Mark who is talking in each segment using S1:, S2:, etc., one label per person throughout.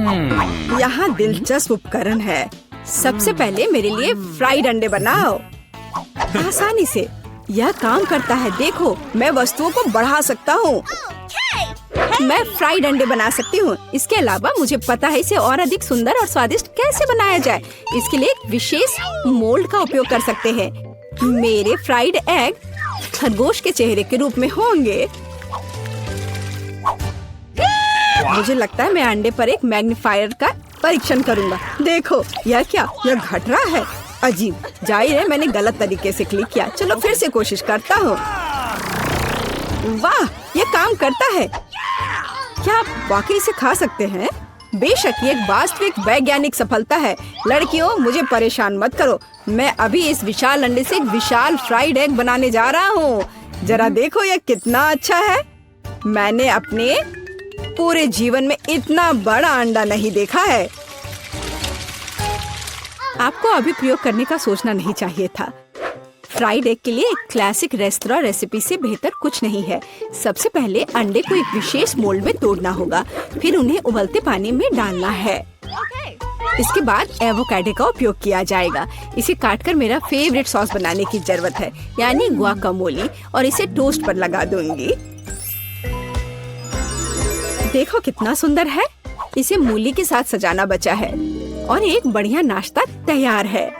S1: यहाँ दिलचस्प उपकरण है। सबसे पहले मेरे लिए फ्राइड अंडे बनाओ। आसानी से यह काम करता है। देखो, मैं वस्तुओं को बढ़ा सकता हूँ। मैं फ्राइड अंडे बना सकती हूँ। इसके अलावा मुझे पता है इसे और अधिक सुंदर और स्वादिष्ट कैसे बनाया जाए। इसके लिए एक विशेष मोल्ड का उपयोग कर सकते हैं। मेरे फ्राइड एग खरगोश के चेहरे के रूप में होंगे। मुझे लगता है मैं अंडे पर एक मैग्नीफायर का परीक्षण करूंगा। देखो, यह क्या, यह घट रहा है। अजीब, जाहिर है मैंने गलत तरीके से क्लिक किया। चलो फिर से कोशिश करता हूँ। वाह, ये काम करता है। क्या आप वाकई इसे खा सकते हैं? बेशक, ये एक वास्तविक वैज्ञानिक सफलता है। लड़कियों, मुझे परेशान मत करो। मैं अभी इस विशाल अंडे से एक विशाल फ्राइड एग बनाने जा रहा हूँ। जरा देखो, यह कितना अच्छा है। मैंने अपने पूरे जीवन में इतना बड़ा अंडा नहीं देखा है। आपको अभी प्रयोग करने का सोचना नहीं चाहिए था। फ्राइड एग के लिए एक क्लासिक रेस्तरां रेसिपी से बेहतर कुछ नहीं है। सबसे पहले अंडे को एक विशेष मोल्ड में तोड़ना होगा, फिर उन्हें उबलते पानी में डालना है। इसके बाद एवोकाडो का उपयोग किया जाएगा। इसे काटकर मेरा फेवरेट सॉस बनाने की जरूरत है, यानी गुआकामोली, और इसे टोस्ट पर लगा दूंगी। देखो कितना सुंदर है। इसे मूली के साथ सजाना बचा है और एक बढ़िया नाश्ता तैयार है।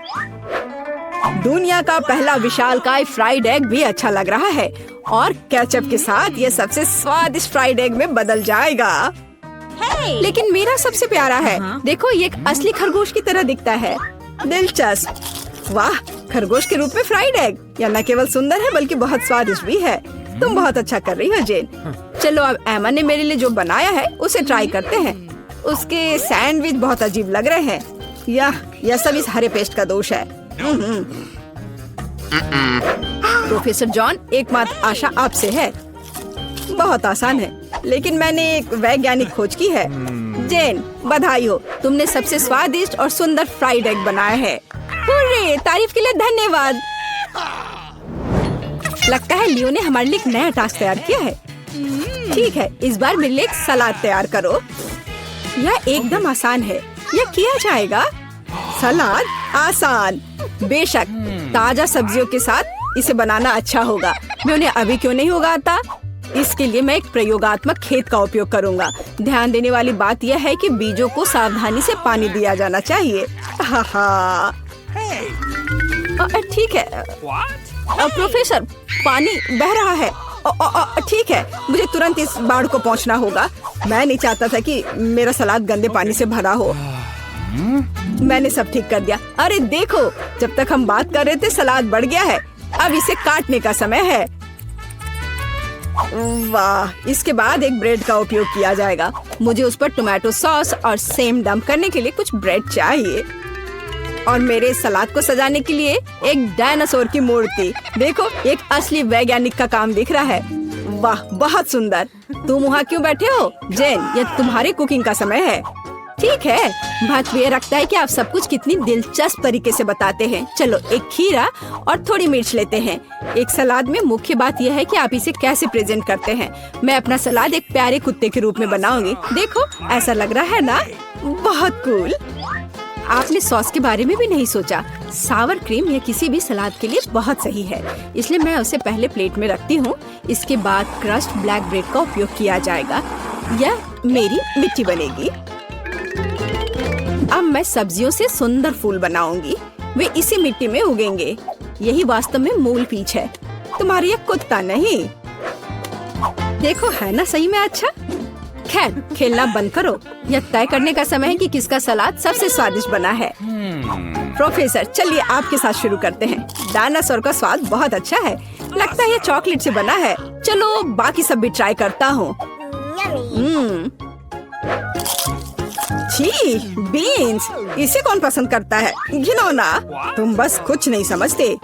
S1: दुनिया का पहला विशालकाय फ्राइड एग भी अच्छा लग रहा है और केचप के साथ ये सबसे स्वादिष्ट फ्राइड एग में बदल जाएगा। लेकिन मेरा सबसे प्यारा है। देखो, ये एक असली खरगोश की तरह दिखता है। दिलचस्प। वाह, खरगोश के रूप में फ्राइड एग। यह न केवल सुंदर है बल्कि बहुत स्वादिष्ट भी है। तुम बहुत अच्छा कर रही हो जेन। चलो, अब एमा ने मेरे लिए जो बनाया है उसे ट्राई करते हैं। उसके सैंडविच बहुत अजीब लग रहे हैं। यह सब इस हरे पेस्ट का दोष है। प्रोफेसर जॉन, एकमात्र आशा आपसे है। बहुत आसान है, लेकिन मैंने एक वैज्ञानिक खोज की है। जेन, बधाई हो, तुमने सबसे स्वादिष्ट और सुंदर फ्राइड एग बनाया है। हुर्रे, तारीफ के लिए धन्यवाद। लगता है लियो ने हमारे लिए एक नया टास्क तैयार किया है। ठीक है, इस बार मेरे लिए एक सलाद तैयार करो। यह एकदम आसान है, यह किया जाएगा। सलाद आसान। बेशक, ताजा सब्जियों के साथ इसे बनाना अच्छा होगा। मैं उन्हें अभी क्यों नहीं उगाता? इसके लिए मैं एक प्रयोगात्मक खेत का उपयोग करूंगा। ध्यान देने वाली बात यह है कि बीजों को सावधानी से पानी दिया जाना चाहिए। ठीक है। प्रोफेसर, पानी बह रहा है। ठीक है, मुझे तुरंत इस बाड़ को पहुंचना होगा। मैं नहीं चाहता था कि मेरा सलाद गंदे पानी से भरा हो। मैंने सब ठीक कर दिया। अरे देखो, जब तक हम बात कर रहे थे सलाद बढ़ गया है। अब इसे काटने का समय है। वाह, इसके बाद एक ब्रेड का उपयोग किया जाएगा। मुझे उस पर टोमेटो सॉस और सेम डंप करने के लिए कुछ ब्रेड चाहिए। और मेरे सलाद को सजाने के लिए एक डायनासोर की मूर्ति। देखो, एक असली वैज्ञानिक का काम दिख रहा है। वाह, बहुत सुंदर। तुम वहाँ क्यों बैठे हो? जेन, यह तुम्हारी कुकिंग का समय है। ठीक है, बात ये रखता है कि आप सब कुछ कितनी दिलचस्प तरीके से बताते हैं। चलो, एक खीरा और थोड़ी मिर्च लेते हैं। एक सलाद में मुख्य बात यह है कि आप इसे कैसे प्रेजेंट करते हैं। मैं अपना सलाद एक प्यारे कुत्ते के रूप में बनाऊंगी। देखो, ऐसा लग रहा है ना? बहुत कूल। आपने सॉस के बारे में भी नहीं सोचा। सावर क्रीम या किसी भी सलाद के लिए बहुत सही है, इसलिए मैं उसे पहले प्लेट में रखती हूँ। इसके बाद क्रस्ट ब्लैक ब्रेड का उपयोग किया जाएगा। यह मेरी मिट्टी बनेगी। अब मैं सब्जियों से सुंदर फूल बनाऊंगी। वे इसी मिट्टी में उगेंगे। यही वास्तव में मूल पीच है, तुम्हारी ये कुत्ता नहीं। देखो, है ना सही में अच्छा? खैर, खेलना बंद करो। यह तय करने का समय है कि किसका सलाद सबसे स्वादिष्ट बना है। प्रोफेसर, चलिए आपके साथ शुरू करते हैं। डायनासोर का स्वाद बहुत अच्छा है। लगता है ये चॉकलेट से बना है। चलो, बाकी सब भी ट्राई करता हूँ। छी, बीन्स, इसे कौन पसंद करता है? घिनौना। तुम बस कुछ नहीं समझते।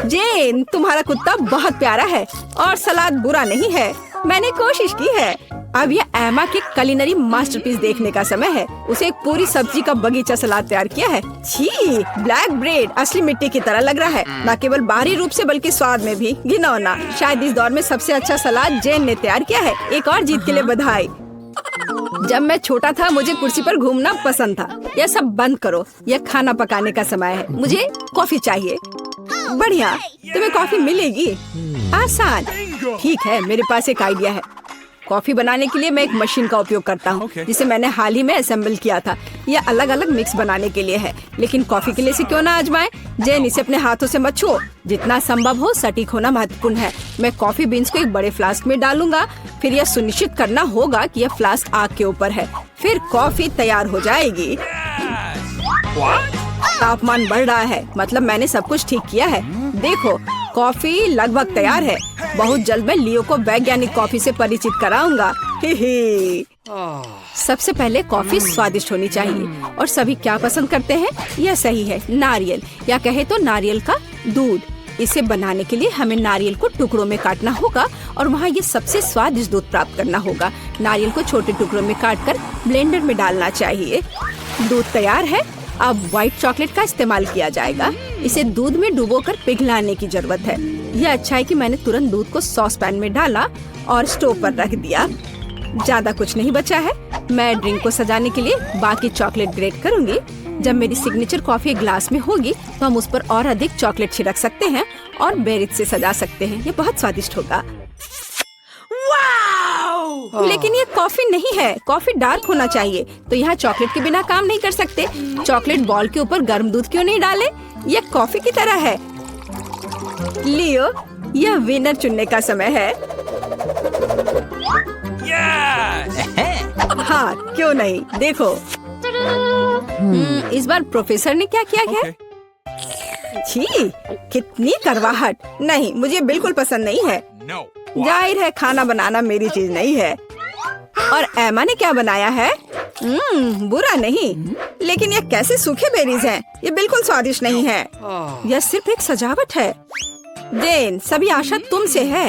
S1: जेन, तुम्हारा कुत्ता बहुत प्यारा है और सलाद बुरा नहीं है। मैंने कोशिश की है। अब ये एमा के कुलिनरी मास्टरपीस देखने का समय है। उसे एक पूरी सब्जी का बगीचा सलाद तैयार किया है। छी, ब्लैक ब्रेड असली मिट्टी की तरह लग रहा है, न केवल बाहरी रूप से बल्कि स्वाद में भी। घिनौना। शायद इस दौर में सबसे अच्छा सलाद जेन ने तैयार किया है। एक और जीत के लिए बधाई। जब मैं छोटा था मुझे कुर्सी पर घूमना पसंद था। यह सब बंद करो, यह खाना पकाने का समय है। मुझे कॉफी चाहिए। बढ़िया, तुम्हें कॉफी मिलेगी। आसान। ठीक है, मेरे पास एक आइडिया है। कॉफी बनाने के लिए मैं एक मशीन का उपयोग करता हूँ, जिसे मैंने हाल ही में असेंबल किया था। यह अलग अलग मिक्स बनाने के लिए है, लेकिन कॉफी के लिए इसे क्यों ना आजमाएं। जेन, इसे अपने हाथों से मत छुओ। जितना संभव हो सटीक होना महत्वपूर्ण है। मैं कॉफी बीन्स को एक बड़े फ्लास्क में डालूंगा। फिर यह सुनिश्चित करना होगा कि यह फ्लास्क आग के ऊपर है। फिर कॉफी तैयार हो जाएगी। तापमान बढ़ रहा है, मतलब मैंने सब कुछ ठीक किया है। देखो, कॉफी लगभग तैयार है। बहुत जल्द मैं लियो को वैज्ञानिक कॉफी से परिचित कराऊंगा। सबसे पहले कॉफी स्वादिष्ट होनी चाहिए, और सभी क्या पसंद करते हैं? यह सही है, नारियल, या कहे तो नारियल का दूध। इसे बनाने के लिए हमें नारियल को टुकड़ों में काटना होगा और वहाँ ये सबसे स्वादिष्ट दूध प्राप्त करना होगा। नारियल को छोटे टुकड़ों में काटकर ब्लेंडर में डालना चाहिए। दूध तैयार है। अब व्हाइट चॉकलेट का इस्तेमाल किया जाएगा। इसे दूध में डुबोकर पिघलाने की जरूरत है। यह अच्छा है कि मैंने तुरंत दूध को सॉस पैन में डाला और स्टोव पर रख दिया। ज्यादा कुछ नहीं बचा है। मैं ड्रिंक को सजाने के लिए बाकी चॉकलेट ग्रेट करूंगी। जब मेरी सिग्नेचर कॉफी ग्लास में होगी तो हम उस पर और अधिक चॉकलेट छिड़क सकते हैं और बेरीज से सजा सकते हैं। ये बहुत स्वादिष्ट होगा। लेकिन ये कॉफी नहीं है, कॉफी डार्क होना चाहिए। तो यहाँ चॉकलेट के बिना काम नहीं कर सकते। चॉकलेट बॉल के ऊपर गर्म दूध क्यों नहीं डाले? यह कॉफी की तरह है। लियो, यह विनर चुनने का समय है। हाँ, क्यों नहीं, देखो। इस बार प्रोफेसर ने क्या किया है? छी, कितनी करवाहट। नहीं, मुझे बिल्कुल पसंद नहीं है। जाहिर है खाना बनाना मेरी चीज नहीं है। और एमा ने क्या बनाया है? बुरा नहीं, लेकिन यह कैसे सूखे बेरीज हैं? ये बिल्कुल स्वादिष्ट नहीं है। यह सिर्फ एक सजावट है। जेन, सभी आशा तुमसे है।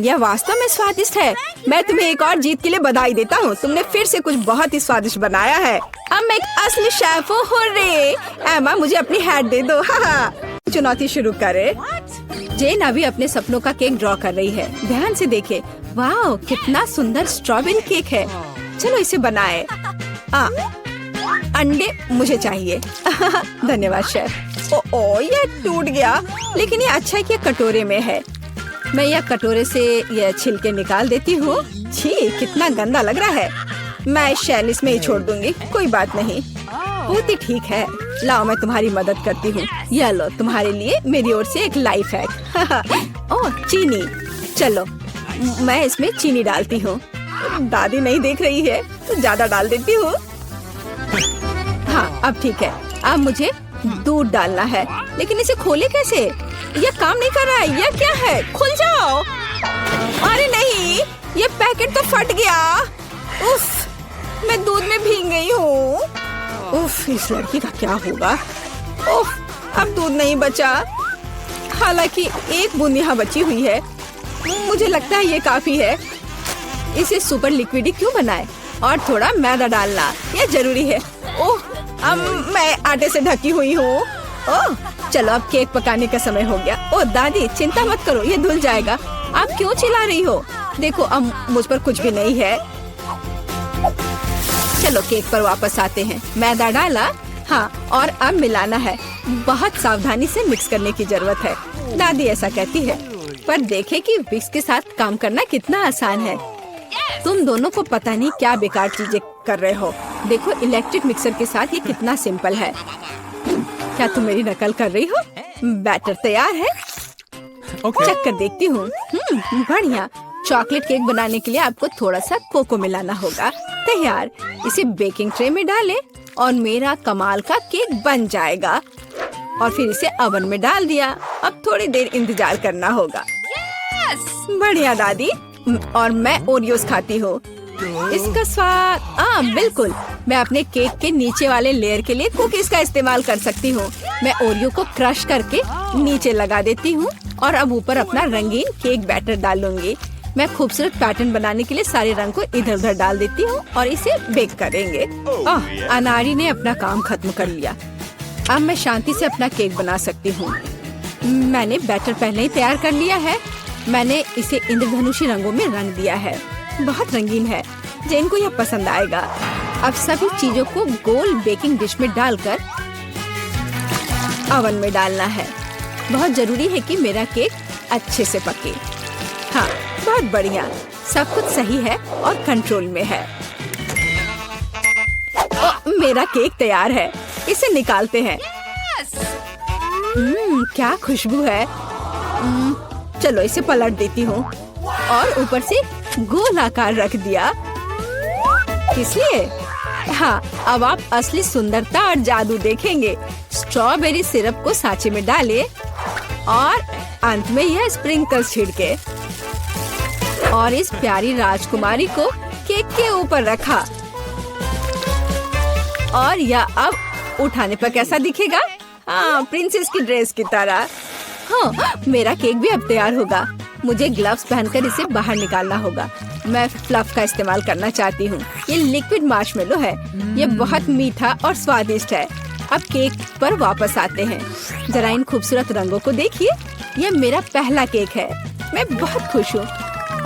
S1: यह वास्तव में स्वादिष्ट है। मैं तुम्हें एक और जीत के लिए बधाई देता हूँ। तुमने फिर से कुछ बहुत ही स्वादिष्ट बनाया है। अब मैं एक असली शेफ हूँ। हुर्रे! एमा, मुझे अपनी हैट दे दो। चुनौती शुरू करे। जेन अभी अपने सपनों का केक ड्रॉ कर रही है। ध्यान से देखे। वाह, कितना सुंदर स्ट्रॉबेरी केक है। चलो इसे बनाए। अंडे मुझे चाहिए। धन्यवाद शेफ। ओ, यह टूट गया, लेकिन ये अच्छा है कि कटोरे में है। मैं यह कटोरे से यह छिलके निकाल देती हूँ। छी, कितना गंदा लग रहा है। मैं इस शैल इसमें ही छोड़ दूंगी। कोई बात नहीं, बहुत ही ठीक है। लाओ, मैं तुम्हारी मदद करती हूँ। यह लो, तुम्हारे लिए मेरी ओर से एक लाइफ हैक। ओह, चीनी। चलो, मैं इसमें चीनी डालती हूँ। दादी नहीं देख रही है तो ज्यादा डाल देती हूँ। हाँ, अब ठीक है। अब मुझे दूध डालना है, लेकिन इसे खोले कैसे? यह काम नहीं कर रहा है। यह क्या है? खुल जाओ। अरे नहीं, ये पैकेट तो फट गया। उफ, मैं दूध में भीग गई हूँ। उफ, इस लड़की का क्या होगा? उफ, अब दूध नहीं बचा। हालांकि एक बूंद यहाँ बची हुई है। मुझे लगता है ये काफी है। इसे सुपर लिक्विड क्यों बनाए? और थोड़ा मैदा डालना, यह जरूरी है। ओह, अब मैं आटे से ढकी हुई हूँ। ओह, चलो अब केक पकाने का समय हो गया। ओह दादी, चिंता मत करो, ये धुल जाएगा। आप क्यों चिल्ला रही हो? देखो, अब मुझ पर कुछ भी नहीं है। चलो केक पर वापस आते हैं। मैदा डाला, हाँ, और अब मिलाना है। बहुत सावधानी से मिक्स करने की जरूरत है। दादी ऐसा कहती है, पर देखें कि विक्स के साथ काम करना कितना आसान है। तुम दोनों को पता नहीं क्या बेकार चीजें कर रहे हो। देखो, इलेक्ट्रिक मिक्सर के साथ ये कितना सिंपल है। क्या तुम मेरी नकल कर रही हो? बैटर तैयार है। चेक कर देखती हूँ। बढ़िया। चॉकलेट केक बनाने के लिए आपको थोड़ा सा कोको मिलाना होगा। तैयार। इसे बेकिंग ट्रे में डालें और मेरा कमाल का केक बन जाएगा। और फिर इसे ओवन में डाल दिया। अब थोड़ी देर इंतजार करना होगा। बढ़िया दादी। और मैं ओरियोस खाती हूँ। इसका स्वाद बिल्कुल। मैं अपने केक के नीचे वाले लेयर के लिए कुकीज का इस्तेमाल कर सकती हूँ। मैं ओरियो को क्रश करके नीचे लगा देती हूँ और अब ऊपर अपना रंगीन केक बैटर डालूंगी। मैं खूबसूरत पैटर्न बनाने के लिए सारे रंग को इधर उधर डाल देती हूँ और इसे बेक करेंगे। अनारी ने अपना काम खत्म कर लिया। अब मैं शांति से अपना केक बना सकती हूँ। मैंने बैटर पहले ही तैयार कर लिया है। मैंने इसे इंद्रधनुषी रंगों में रंग दिया है। बहुत रंगीन है। जेन को यह पसंद आएगा। अब सभी चीजों को गोल बेकिंग डिश में डालकर ओवन में डालना है। बहुत जरूरी है कि मेरा केक अच्छे से पके। हाँ, बहुत बढ़िया, सब कुछ सही है और कंट्रोल में है। मेरा केक तैयार है, इसे निकालते हैं। क्या खुशबू है। चलो इसे पलट देती हूँ और ऊपर से गोल आकार रख दिया। इसलिए हाँ, अब आप असली सुंदरता और जादू देखेंगे। स्ट्रॉबेरी सिरप को सांचे में डालें और अंत में यह स्प्रिंकल्स छिड़के और इस प्यारी राजकुमारी को केक के ऊपर रखा। और यह अब उठाने पर कैसा दिखेगा? हाँ, प्रिंसेस की ड्रेस की तरह। हाँ, मेरा केक भी अब तैयार होगा। मुझे ग्लव्स पहनकर इसे बाहर निकालना होगा। मैं फ्लफ का इस्तेमाल करना चाहती हूँ। ये लिक्विड मार्शमेलो है। ये बहुत मीठा और स्वादिष्ट है। अब केक पर वापस आते हैं। जरा इन खूबसूरत रंगों को देखिए। यह मेरा पहला केक है। मैं बहुत खुश हूँ।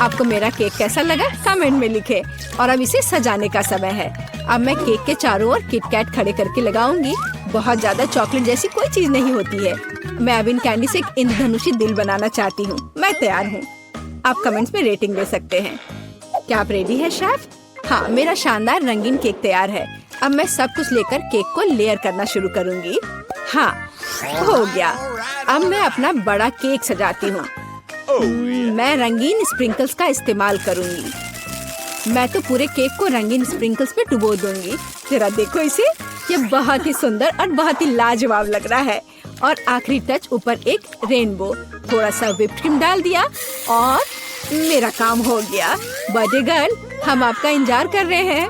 S1: आपको मेरा केक कैसा लगा कमेंट में लिखें। और अब इसे सजाने का समय है। अब मैं केक के चारों ओर किटकैट खड़े करके लगाऊंगी। बहुत ज्यादा चॉकलेट जैसी कोई चीज नहीं होती है। मैं अब इन कैंडी से एक इंद्रधनुषी दिल बनाना चाहती हूँ। मैं तैयार हूँ। आप कमेंट्स में रेटिंग दे सकते हैं। क्या आप रेडी है शेफ? हाँ, मेरा शानदार रंगीन केक तैयार है। अब मैं सब कुछ लेकर केक को लेयर करना शुरू करूँगी। हाँ, हो गया। अब मैं अपना बड़ा केक सजाती हूँ। मैं रंगीन स्प्रिंकल्स का इस्तेमाल करूँगी। मैं तो पूरे केक को रंगीन स्प्रिंकल्स में डुबो दूंगी। जरा देखो इसे, ये बहुत ही सुंदर और बहुत ही लाजवाब लग रहा है। और आखिरी टच ऊपर एक रेनबो। थोड़ा सा व्हिप्ड क्रीम डाल दिया और मेरा काम हो गया। बर्थडे गर्ल, हम आपका इंतजार कर रहे हैं।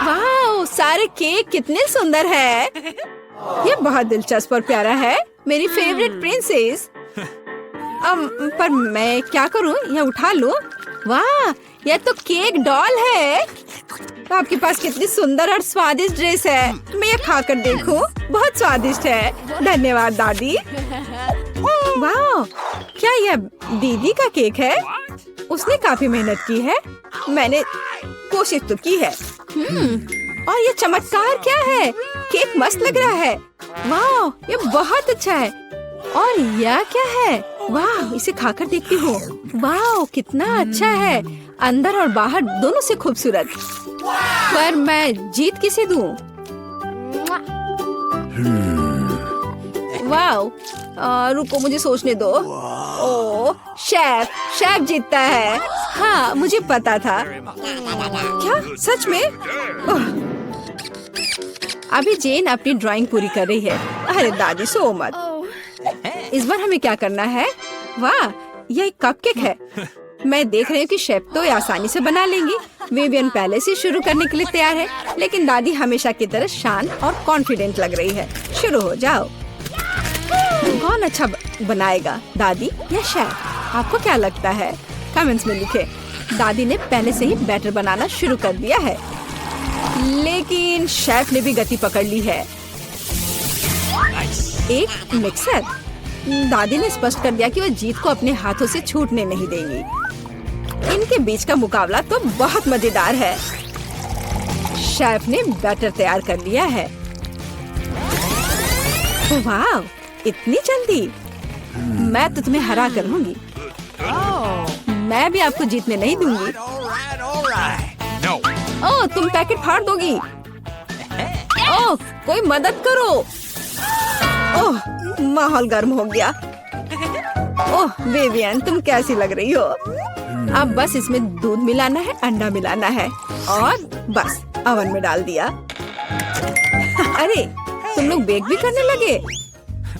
S1: वाह, सारे केक कितने सुंदर है। ये बहुत दिलचस्प और प्यारा है। मेरी फेवरेट प्रिंसेस। पर मैं क्या करूं? यह उठा लूं? वाह, यह तो केक डॉल है। आपके पास कितनी सुंदर और स्वादिष्ट ड्रेस है। मैं ये खाकर देखूं? बहुत स्वादिष्ट है। धन्यवाद दादी। वाह, क्या यह दीदी का केक है? उसने काफी मेहनत की है। मैंने कोशिश तो की है। और ये चमत्कार क्या है? केक मस्त लग रहा है। वाह, ये बहुत अच्छा है। और यह क्या है? वाह, इसे खाकर देखती हूँ। वाह, कितना अच्छा है। अंदर और बाहर दोनों से खूबसूरत। पर मैं जीत किसे दूँ? वाह, रुको मुझे सोचने दो। ओह, शेफ जीतता है। हाँ, मुझे पता था। क्या सच में? अभी जेन अपनी ड्राइंग पूरी कर रही है। अरे दादी, सो मत। इस बार हमें क्या करना है? वाह, यह एक कपकेक है। मैं देख रही हूँ कि शेफ तो ये आसानी से बना लेंगी। विवियन पहले से शुरू करने के लिए तैयार है, लेकिन दादी हमेशा की तरह शांत और कॉन्फिडेंट लग रही है। शुरू हो जाओ। कौन अच्छा बनाएगा, दादी या शेफ? आपको क्या लगता है? कमेंट्स में लिखें। दादी ने पहले से ही बैटर बनाना शुरू कर दिया है, लेकिन शेफ ने भी गति पकड़ ली है। एक मिक्सर। दादी ने स्पष्ट कर दिया कि वो जीत को अपने हाथों से छूटने नहीं देंगी। इनके बीच का मुकाबला तो बहुत मजेदार है। शेफ ने बैटर तैयार कर लिया है। वाह, इतनी जल्दी! मैं तो तुम्हें हरा कर लूंगी। मैं भी आपको जीतने नहीं दूंगी। ओह, तुम पैकेट फाड़ दोगी। ओह, कोई मदद करो। ओह, माहौल गर्म हो गया। ओह विवियन, तुम कैसी लग रही हो? अब बस इसमें दूध मिलाना है, अंडा मिलाना है और बस ओवन में डाल दिया। अरे, तुम लोग बेक भी करने लगे?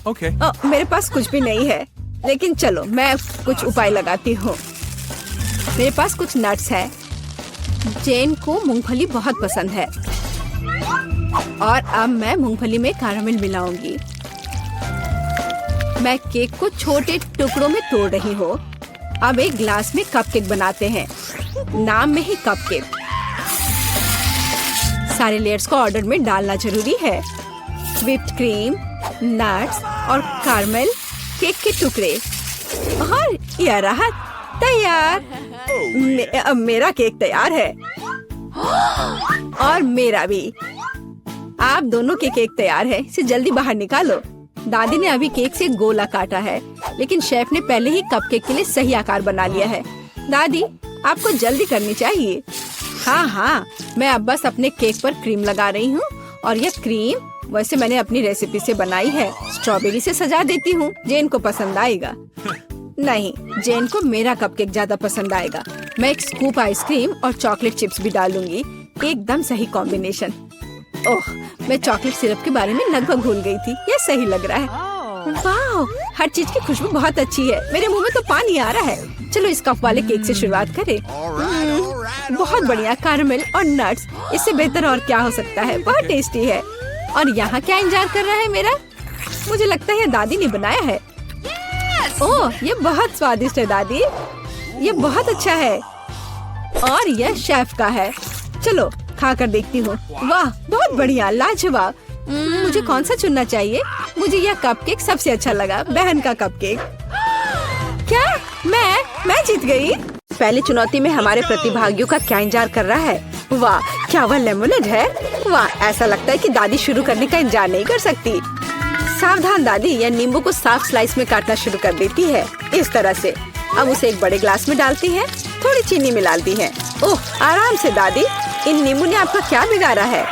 S2: Okay.
S1: मेरे पास कुछ भी नहीं है, लेकिन चलो मैं कुछ उपाय लगाती हूँ। मेरे पास कुछ नट्स है। जेन को मूंगफली बहुत पसंद है और अब मैं मूंगफली में कैरामल मिलाऊंगी। मैं केक को छोटे टुकड़ों में तोड़ रही हूँ। अब एक ग्लास में कपकेक बनाते हैं। नाम में ही कपकेक। सारे लेयर्स को ऑर्डर में डालना जरूरी है। व्हिप्ड क्रीम, नट्स और कैरामल, केक के टुकड़े और यह रहा तैयार। अब मेरा केक तैयार है और मेरा भी। आप दोनों के केक तैयार है, इसे जल्दी बाहर निकालो। दादी ने अभी केक से गोला काटा है, लेकिन शेफ ने पहले ही कपकेक के लिए सही आकार बना लिया है। दादी, आपको जल्दी करनी चाहिए। हाँ, मैं अब बस अपने केक पर क्रीम लगा रही हूँ और यह क्रीम वैसे मैंने अपनी रेसिपी से बनाई है। स्ट्रॉबेरी से सजा देती हूँ, जेन को पसंद आएगा। नहीं, जेन को मेरा कपकेक ज्यादा पसंद आएगा। मैं एक स्कूप आइसक्रीम और चॉकलेट चिप्स भी डालूंगी, एकदम सही कॉम्बिनेशन। ओह, मैं चॉकलेट सिरप के बारे में लगभग भूल गई थी, यह सही लग रहा है। वाह, हर चीज की खुशबू बहुत अच्छी है, मेरे मुंह में तो पानी आ रहा है। चलो इस कप वाले केक से शुरुआत करें। बहुत बढ़िया, कैरमल और नट्स, इससे बेहतर और क्या हो सकता है। बहुत टेस्टी है। और यहाँ क्या इंतजार कर रहा है मेरा? मुझे लगता है दादी ने बनाया है। ओह, ये बहुत स्वादिष्ट है दादी, ये बहुत अच्छा है। और यह शेफ का है। चलो खा कर देखती हूँ। वाह, बहुत बढ़िया, लाजवाब। मुझे कौन सा चुनना चाहिए? मुझे यह कपकेक सबसे अच्छा लगा, बहन का कपकेक। क्या मैं जीत गई? पहली चुनौती में हमारे प्रतिभागियों का क्या इंतजार कर रहा है? वाह, क्या वह लेमोनेड है? वाह, ऐसा लगता है कि दादी शुरू करने का इंतजार नहीं कर सकती। सावधान दादी, यह नींबू को साफ स्लाइस में काटना शुरू कर देती है, इस तरह से। अब उसे एक बड़े ग्लास में डालती है, थोड़ी चीनी मिलाती है। ओह, आराम से दादी, इन नींबू ने आपका क्या बिगाड़ा है?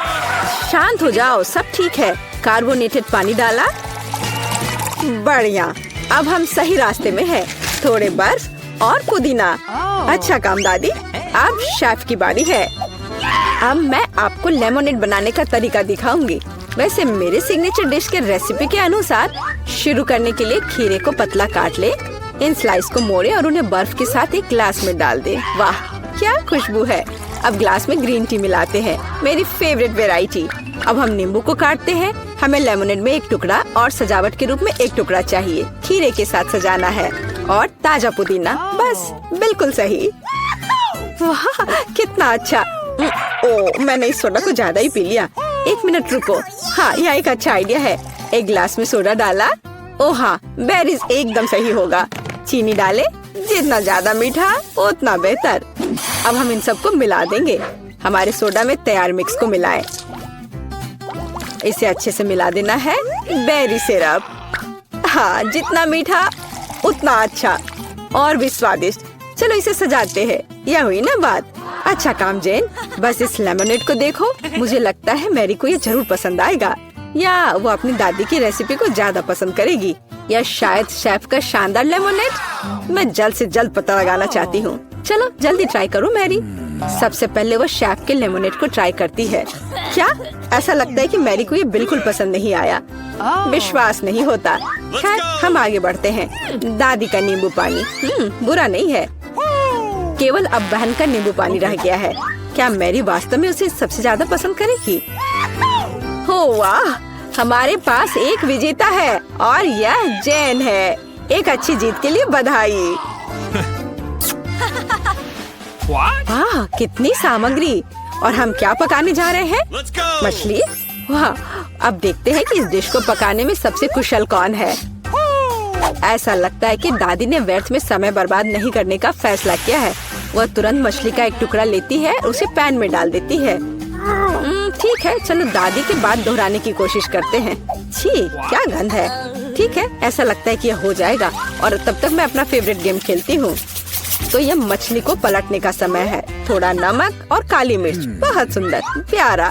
S1: शांत हो जाओ, सब ठीक है। कार्बोनेटेड पानी डाला, बढ़िया। अब हम सही रास्ते में हैं। थोड़े बर्फ और पुदीना। अच्छा काम दादी। अब शेफ की बारी है। अब मैं आपको लेमोनेड बनाने का तरीका दिखाऊंगी। वैसे मेरे सिग्नेचर डिश के रेसिपी के अनुसार शुरू करने के लिए खीरे को पतला काट ले, इन स्लाइस को मोड़े और उन्हें बर्फ के साथ एक ग्लास में डाल दे। वाह, क्या खुशबू है। अब ग्लास में ग्रीन टी मिलाते हैं, मेरी फेवरेट वेराइटी। अब हम नींबू को काटते हैं। हमें लेमोनेड में एक टुकड़ा और सजावट के रूप में एक टुकड़ा चाहिए। खीरे के साथ सजाना है और ताजा पुदीना, बस बिल्कुल सही। वाह, कितना अच्छा। ओह, मैंने इस सोडा को ज्यादा ही पी लिया। एक मिनट रुको। हाँ, यह एक अच्छा आइडिया है। एक ग्लास में सोडा डाला। ओह हाँ, बेरीज एकदम सही होगा। चीनी डाले, जितना ज्यादा मीठा उतना बेहतर। अब हम इन सबको मिला देंगे। हमारे सोडा में तैयार मिक्स को मिलाएं। इसे अच्छे से मिला देना है। बेरी सिरप, हाँ, जितना मीठा उतना अच्छा और भी स्वादिष्ट। चलो इसे सजाते हैं। यह हुई ना बात। अच्छा काम जेन, बस इस लेमोनेड को देखो। मुझे लगता है मैरी को ये जरूर पसंद आएगा, या वो अपनी दादी की रेसिपी को ज्यादा पसंद करेगी, या शायद शेफ का शानदार लेमोनेड। मैं जल्द से जल्द पता लगाना चाहती हूँ। चलो जल्दी ट्राई करो मैरी। सबसे पहले वो शेफ के लेमोनेड को ट्राई करती है। क्या? ऐसा लगता है कि मैरी को ये बिल्कुल पसंद नहीं आया। विश्वास नहीं होता। खैर, हम आगे बढ़ते हैं। दादी का नींबू पानी बुरा नहीं है, केवल अब बहन का नींबू पानी रह गया है। क्या मैरी वास्तव में उसे सबसे ज्यादा पसंद करेगी? हो वाह, हमारे पास एक विजेता है और यह जेन है। एक अच्छी जीत के लिए बधाई। वाह, कितनी सामग्री। और हम क्या पकाने जा रहे हैं? मछली। वाह, अब देखते हैं कि इस डिश को पकाने में सबसे कुशल कौन है। ऐसा लगता है कि दादी ने व्यर्थ में समय बर्बाद नहीं करने का फैसला किया है। वह तुरंत मछली का एक टुकड़ा लेती है, उसे पैन में डाल देती है। ठीक है, चलो दादी के बाद दोहराने की कोशिश करते हैं। छी, क्या गंध है। ठीक है, ऐसा लगता है कि यह हो जाएगा और तब तक मैं अपना फेवरेट गेम खेलती हूँ। तो यह मछली को पलटने का समय है। थोड़ा नमक और काली मिर्च, बहुत सुंदर, प्यारा।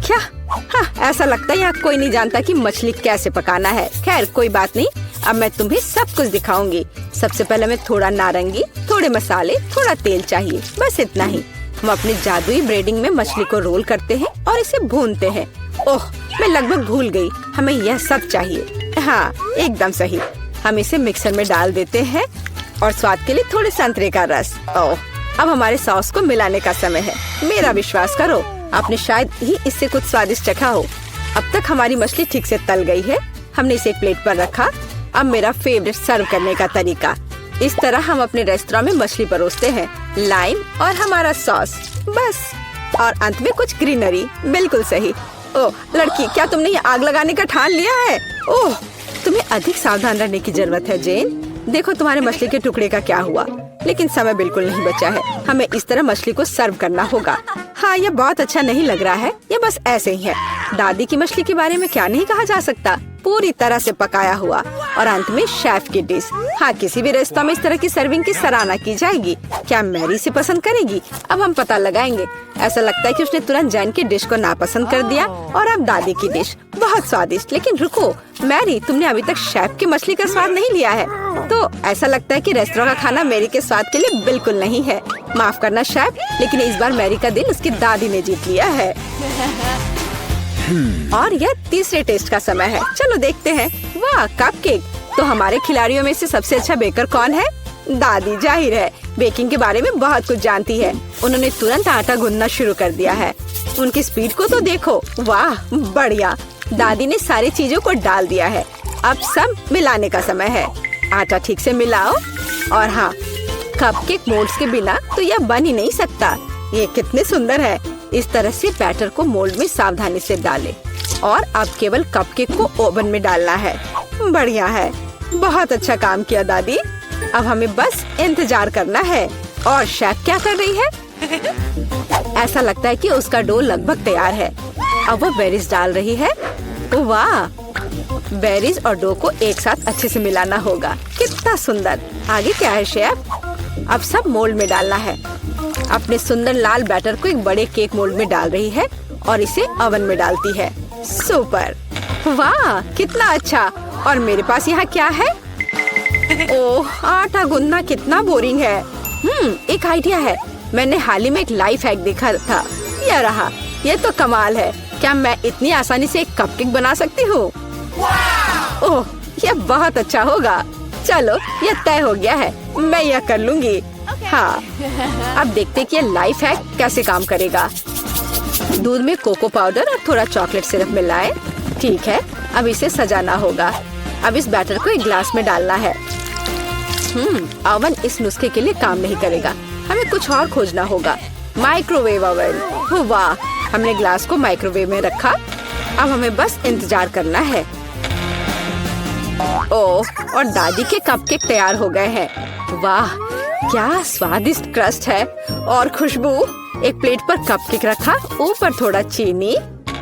S1: क्या? हाँ, ऐसा लगता है यहाँ कोई नहीं जानता कि मछली कैसे पकाना है। खैर कोई बात नहीं, अब मैं तुम्हें सब कुछ दिखाऊंगी। सबसे पहले मैं थोड़ा नारंगी, थोड़े मसाले, थोड़ा तेल चाहिए, बस इतना ही। हम अपनी जादुई ब्रेडिंग में मछली को रोल करते हैं और इसे भूनते हैं। ओह, मैं लगभग भूल गई, हमें यह सब चाहिए। हाँ, एकदम सही। हम इसे मिक्सर में डाल देते हैं और स्वाद के लिए थोड़े संतरे का रस। ओह, अब हमारे सॉस को मिलाने का समय है। मेरा विश्वास करो, आपने शायद ही इससे कुछ स्वादिष्ट चखा हो। अब तक हमारी मछली ठीक से तल गई है। हमने इसे एक प्लेट पर रखा। अब मेरा फेवरेट सर्व करने का तरीका। इस तरह हम अपने रेस्तरां में मछली परोसते हैं, लाइम और हमारा सॉस, बस। और अंत में कुछ ग्रीनरी, बिल्कुल सही। ओह लड़की, क्या तुमने ये आग लगाने का ठान लिया है? ओह, तुम्हें अधिक सावधान रहने की जरूरत है जेन। देखो तुम्हारे मछली के टुकड़े का क्या हुआ। लेकिन समय बिल्कुल नहीं बचा है। हमें इस तरह मछली को सर्व करना होगा। हाँ, ये बहुत अच्छा नहीं लग रहा है, ये बस ऐसे ही है। दादी की मछली के बारे में क्या नहीं कहा जा सकता, पूरी तरह से पकाया हुआ। और अंत में शेफ की डिश। हाँ, किसी भी रेस्तरां में इस तरह की सर्विंग की सराहना की जाएगी। क्या मैरी से पसंद करेगी? अब हम पता लगाएंगे। ऐसा लगता है कि उसने तुरंत जैन की डिश को नापसंद कर दिया और अब दादी की डिश बहुत स्वादिष्ट। लेकिन रुको मैरी, तुमने अभी तक शेफ की मछली का स्वाद नहीं लिया है। तो ऐसा लगता है कि रेस्तरां का खाना मैरी के स्वाद के लिए बिल्कुल नहीं है। माफ करना शेफ, लेकिन इस बार मैरी का दिल उसकी दादी ने जीत लिया है। और यह तीसरे टेस्ट का समय है। चलो देखते हैं। वाह, कपकेक। तो हमारे खिलाड़ियों में से सबसे अच्छा बेकर कौन है? दादी, जाहिर है बेकिंग के बारे में बहुत कुछ जानती है। उन्होंने तुरंत आटा गूंदना शुरू कर दिया है। उनकी स्पीड को तो देखो। वाह, बढ़िया। दादी ने सारी चीजों को डाल दिया है। अब सब मिलाने का समय है। आटा ठीक से मिलाओ। और हाँ, कपकेक मोल्ड्स के बिना तो यह बन ही नहीं सकता। ये कितने सुंदर है। इस तरह से बैटर को मोल्ड में सावधानी से डालें। और अब केवल कपकेक को ओवन में डालना है। बढ़िया है, बहुत अच्छा काम किया दादी। अब हमें बस इंतजार करना है। और शेफ क्या कर रही है? ऐसा लगता है कि उसका डो लगभग तैयार है। अब वो बेरीज डाल रही है। वाह, बेरीज और डो को एक साथ अच्छे से मिलाना होगा। कितना सुंदर। आगे क्या है शेफ? अब सब मोल्ड में डालना है। अपने सुंदर लाल बैटर को एक बड़े केक मोल्ड में डाल रही है और इसे ओवन में डालती है। सुपर। वाह, कितना अच्छा। और मेरे पास यहाँ क्या है? ओह, आटा गूंदना कितना बोरिंग है। एक आइडिया है। मैंने हाल ही में एक लाइफ हैक देखा था। यह रहा। यह तो कमाल है। क्या मैं इतनी आसानी से एक कपकेक बना सकती हूँ? ओह, यह बहुत अच्छा होगा। चलो, यह तय हो गया है। मैं यह कर लूंगी। हाँ, अब देखते कि यह लाइफ हैक कैसे काम करेगा। दूध में कोको पाउडर और थोड़ा चॉकलेट सिरप मिलाएं। ठीक है, अब इसे सजाना होगा। अब इस बैटर को एक ग्लास में डालना है। ओवन इस नुस्खे के लिए काम नहीं करेगा। हमें कुछ और खोजना होगा। Microwave oven. वाह, हमने ग्लास को माइक्रोवेव में रखा। अब हमें बस इंतजार करना है। ओह, और दादी के कपकेक तैयार हो गए हैं। वाह, क्या स्वादिष्ट क्रस्ट है और खुशबू। एक प्लेट पर कपकेक रखा, ऊपर थोड़ा चीनी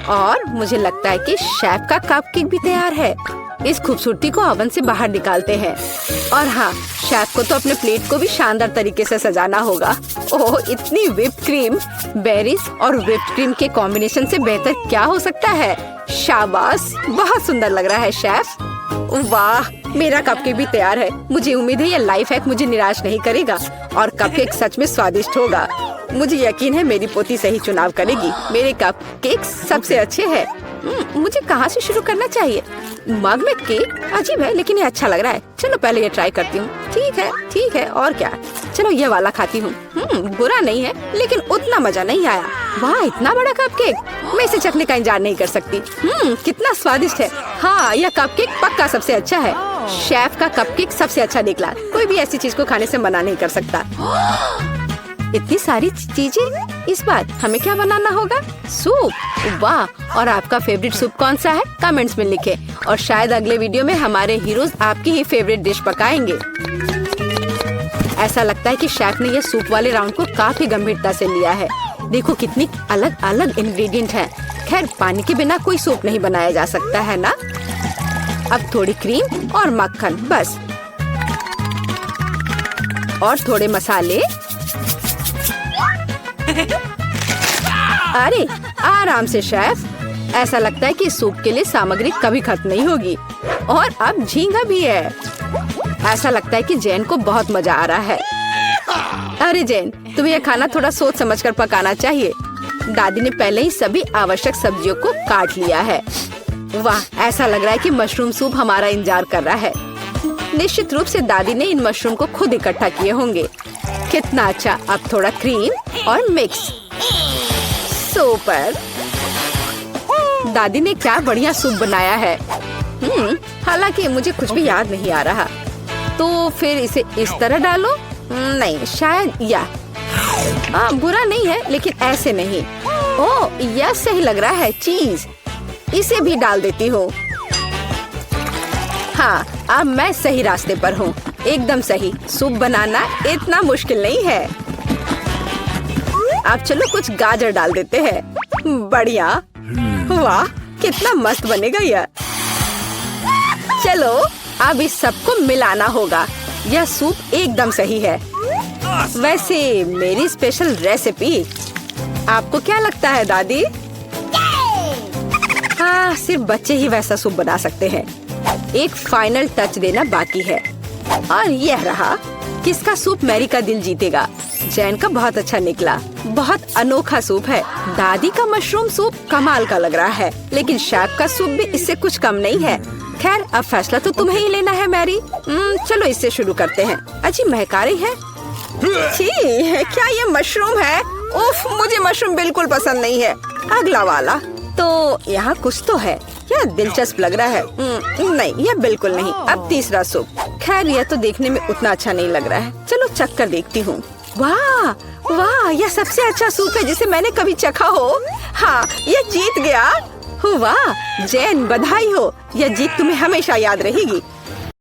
S1: और मुझे लगता है कि शेफ का कपकेक भी तैयार है। इस खूबसूरती को ओवन से बाहर निकालते हैं। और हाँ, शेफ को तो अपने प्लेट को भी शानदार तरीके से सजाना होगा। ओह, इतनी व्हिप्ड क्रीम। बेरीज और व्हिप्ड क्रीम के कॉम्बिनेशन से बेहतर क्या हो सकता है? शाबाश, बहुत सुंदर लग रहा है शेफ। वाह, मेरा कपकेक भी तैयार है। मुझे उम्मीद है यह लाइफ हैक मुझे निराश नहीं करेगा और कपकेक सच में स्वादिष्ट होगा। मुझे यकीन है मेरी पोती सही चुनाव करेगी। मेरे कपकेक सबसे अच्छे हैं। मुझे कहाँ से शुरू करना चाहिए? मग में केक अजीब है, लेकिन ये अच्छा लग रहा है। चलो पहले ये ट्राई करती हूँ। ठीक है, और क्या। चलो ये वाला खाती हूँ। बुरा नहीं है, लेकिन उतना मजा नहीं आया। वाह, इतना बड़ा कपकेक। मैं इसे चखने का इंतजार नहीं कर सकती। कितना स्वादिष्ट है। हाँ, यह कपकेक पक्का सबसे अच्छा है। शेफ का कपकेक सबसे अच्छा निकला। कोई भी ऐसी चीज को खाने से मना नहीं कर सकता। इतनी सारी चीजें। इस बार हमें क्या बनाना होगा? सूप। वाह, और आपका फेवरेट सूप कौन सा है? कमेंट्स में लिखें। और शायद अगले वीडियो में हमारे हीरोज आपकी ही फेवरेट डिश पकाएंगे। ऐसा लगता है कि शेफ ने यह सूप वाले राउंड को काफी गंभीरता से लिया है। देखो कितनी अलग अलग इंग्रेडिएंट हैं। खैर, पानी के बिना कोई सूप नहीं बनाया जा सकता है ना। अब थोड़ी क्रीम और मक्खन बस, और थोड़े मसाले। अरे आराम से शेफ। ऐसा लगता है कि सूप के लिए सामग्री कभी खत्म नहीं होगी। और अब झींगा भी है। ऐसा लगता है कि जैन को बहुत मजा आ रहा है। अरे जैन, तुम्हें यह खाना थोड़ा सोच समझकर पकाना चाहिए। दादी ने पहले ही सभी आवश्यक सब्जियों को काट लिया है। वाह, ऐसा लग रहा है कि मशरूम सूप हमारा इंतजार कर रहा है। निश्चित रूप से दादी ने इन मशरूम को खुद इकट्ठा किए होंगे। कितना अच्छा। अब थोड़ा क्रीम और मिक्स। सुपर। दादी ने क्या बढ़िया सूप बनाया है। हालांकि मुझे कुछ भी याद नहीं आ रहा। तो फिर इसे इस तरह डालो। नहीं, शायद बुरा नहीं है, लेकिन ऐसे नहीं। ओह, यह सही लग रहा है। चीज इसे भी डाल देती हूँ। हाँ, अब मैं सही रास्ते पर हूँ। एकदम सही। सूप बनाना इतना मुश्किल नहीं है। अब चलो कुछ गाजर डाल देते हैं। बढ़िया, वाह कितना मस्त बनेगा यह। चलो अब इस सबको मिलाना होगा। यह सूप एकदम सही है। वैसे मेरी स्पेशल रेसिपी, आपको क्या लगता है दादी? हाँ, सिर्फ बच्चे ही वैसा सूप बना सकते हैं। एक फाइनल टच देना बाकी है और यह रहा। किसका सूप मैरी का दिल जीतेगा? जैन का बहुत अच्छा निकला। बहुत अनोखा सूप है। दादी का मशरूम सूप कमाल का लग रहा है, लेकिन शेफ का सूप भी इससे कुछ कम नहीं है। खैर अब फैसला तो तुम्हें ही लेना है मैरी। चलो इससे शुरू करते हैं। अच्छी महका रही है। छी, क्या ये मशरूम है? उफ, मुझे मशरूम बिल्कुल पसंद नहीं है। अगला वाला तो यहाँ कुछ तो है। यह दिलचस्प लग रहा है। नहीं, यह बिल्कुल नहीं। अब तीसरा सूप। खैर यह तो देखने में उतना अच्छा नहीं लग रहा है। चलो चख कर देखती हूँ। वाह वाह, यह सबसे अच्छा सूप है जिसे मैंने कभी चखा हो। हाँ, यह जीत गया। वाह जैन, बधाई हो। यह जीत तुम्हें हमेशा याद रहेगी।